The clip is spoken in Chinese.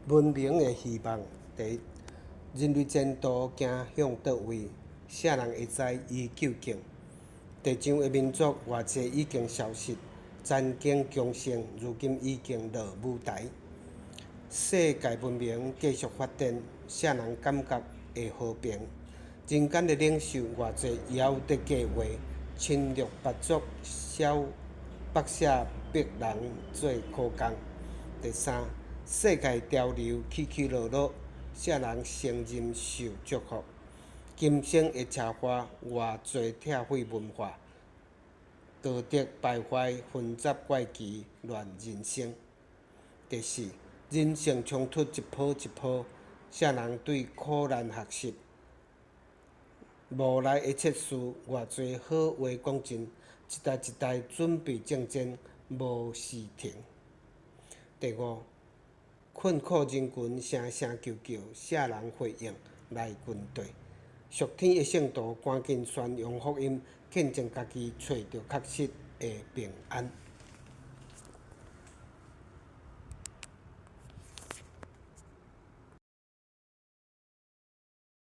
文明的希望。第一，人类前途行向倒位，啥人会知伊究竟？地上的民族偌济已经消失，残经强盛，如今已经落舞台。世界文明继续发展，啥人感觉会和平？人间的领袖偌济遥得计划，侵略八族，百舍逼人做苦工。第三，世界潮流起起落落，啥人承认受祝福？今生的车祸，偌济拆毁文化，道德败坏，混杂怪奇，乱人生。第四，人性冲突一波一波，啥人对苦难学习？无赖的测试，偌济好话讲尽，一代一代准备征战，无时停。第五，困苦人群声声求救，啥人回应来军队？属天的圣徒赶紧宣扬福音，见证家己找到确实的平安。